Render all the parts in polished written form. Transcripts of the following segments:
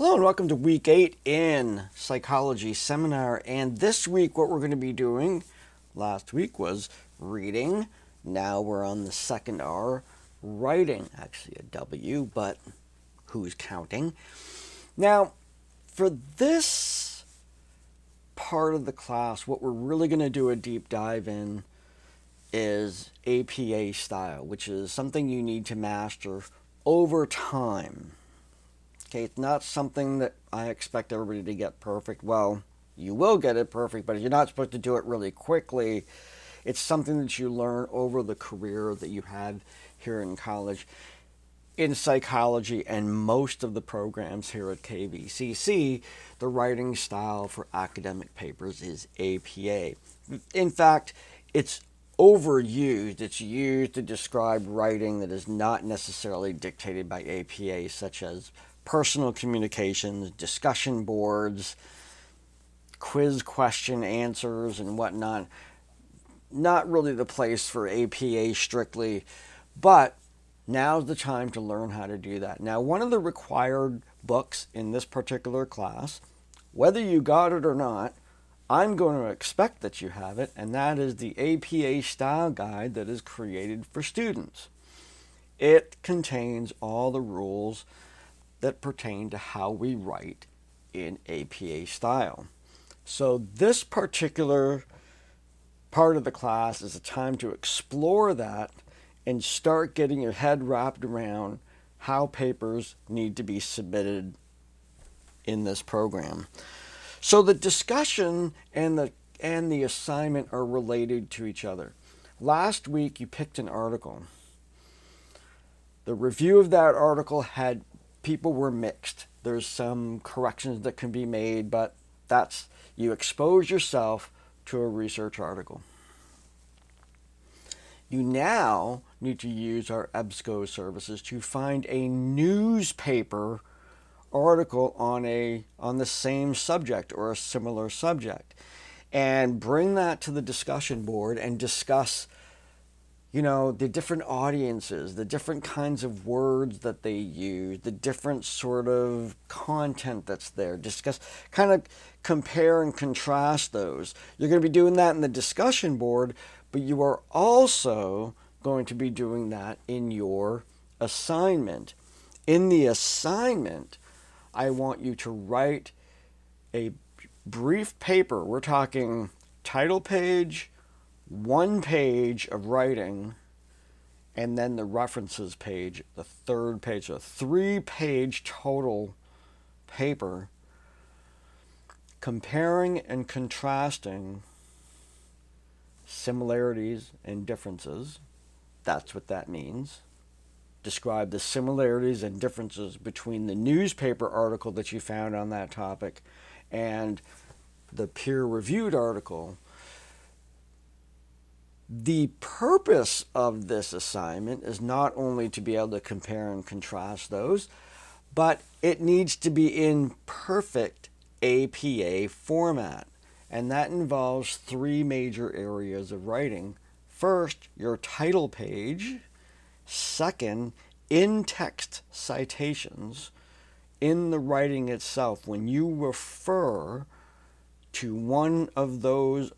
Hello and welcome to week 8 in psychology seminar. And this week what we're going to be doing, last week was reading. Now we're on the second R, writing. Actually a W, but who's counting? Now, for this part of the class, what we're really going to do a deep dive in is APA style, which is something you need to master over time. Okay, it's not something that I expect everybody to get perfect. Well, you will get it perfect, but you're not supposed to do it really quickly. It's something that you learn over the career that you have here in college in psychology, and most of the programs here at KVCC, the writing style for academic papers is APA. In fact, it's overused. It's used to describe writing that is not necessarily dictated by APA, such as personal communications, discussion boards, quiz question answers, and whatnot. Not really the place for APA strictly, but now's the time to learn how to do that. Now, one of the required books in this particular class, whether you got it or not, I'm going to expect that you have it, and that is the APA Style Guide that is created for students. It contains all the rules that pertain to how we write in APA style. So this particular part of the class is a time to explore that and start getting your head wrapped around how papers need to be submitted in this program. So the discussion and the assignment are related to each other. Last week you picked an article. The review of that article had people were mixed. There's some corrections that can be made, but that's, you expose yourself to a research article. You now need to use our EBSCO services to find a newspaper article on the same subject or a similar subject, and bring that to the discussion board and discuss the different audiences, the different kinds of words that they use, the different sort of content that's there. Discuss, kind of compare and contrast those. You're going to be doing that in the discussion board, but you are also going to be doing that in your assignment. In the assignment, I want you to write a brief paper. We're talking title page, 1 page of writing, and then the references page, the third page, a 3-page total paper, comparing and contrasting similarities and differences. That's what that means. Describe the similarities and differences between the newspaper article that you found on that topic and the peer-reviewed article. The purpose of this assignment is not only to be able to compare and contrast those, but it needs to be in perfect APA format. And that involves 3 major areas of writing. First, your title page. Second, in-text citations. In the writing itself, when you refer to one of those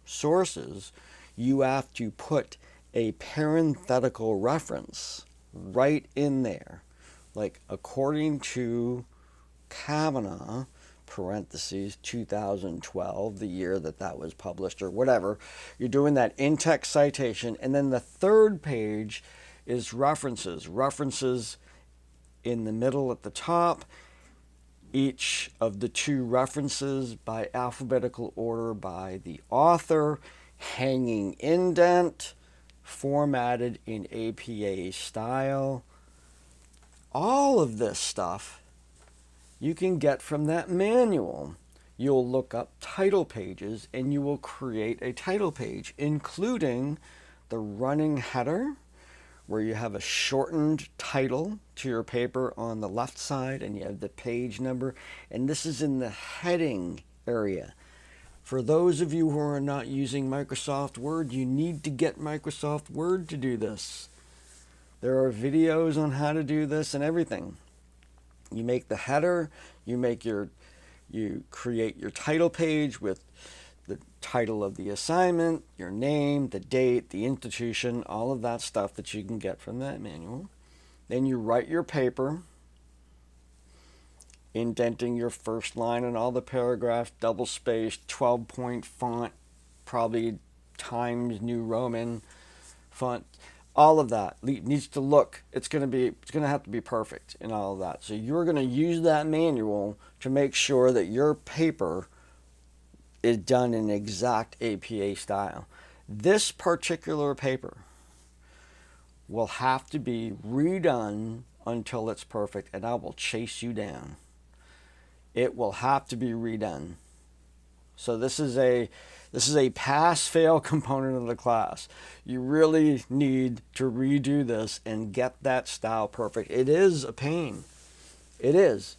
sources, you have to put a parenthetical reference right in there. Like, according to Kavanaugh, parentheses, 2012, the year that was published, or whatever. You're doing that in-text citation. And then the third page is references. References in the middle at the top. Each of the 2 references by alphabetical order by the author, hanging indent, formatted in APA style. All of this stuff you can get from that manual. You'll look up title pages and you will create a title page, including the running header, where you have a shortened title to your paper on the left side and you have the page number, and this is in the heading area. For those of you who are not using Microsoft Word, you need to get Microsoft Word to do this. There are videos on how to do this and everything. You make the header, you create your title page with the title of the assignment, your name, the date, the institution, all of that stuff that you can get from that manual. Then you write your paper, indenting your first line and all the paragraphs, double spaced, 12-point font, probably Times New Roman font. All of that needs to look, it's going to have to be perfect in all of that. So you're going to use that manual to make sure that your paper is done in exact APA style. This particular paper will have to be redone until it's perfect, and I will chase you down. It will have to be redone. So this is a pass-fail component of the class. You really need to redo this and get that style perfect. It is a pain. It is.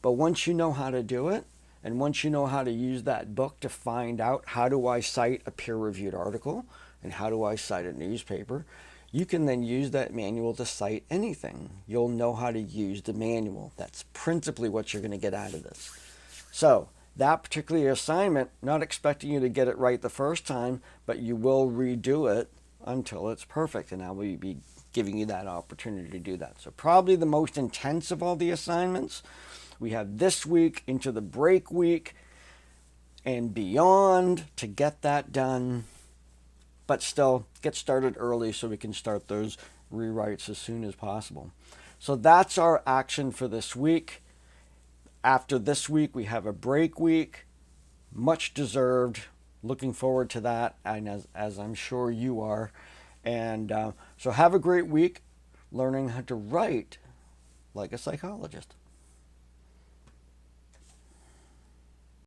But once you know how to do it, and once you know how to use that book to find out how do I cite a peer-reviewed article and how do I cite a newspaper, you can then use that manual to cite anything. You'll know how to use the manual. That's principally what you're going to get out of this. So that particular assignment, not expecting you to get it right the first time, but you will redo it until it's perfect, and I will be giving you that opportunity to do that. So probably the most intense of all the assignments, we have this week into the break week and beyond to get that done, but still get started early so we can start those rewrites as soon as possible. So that's our action for this week. After this week, we have a break week, much deserved. Looking forward to that, and as I'm sure you are. And so have a great week learning how to write like a psychologist.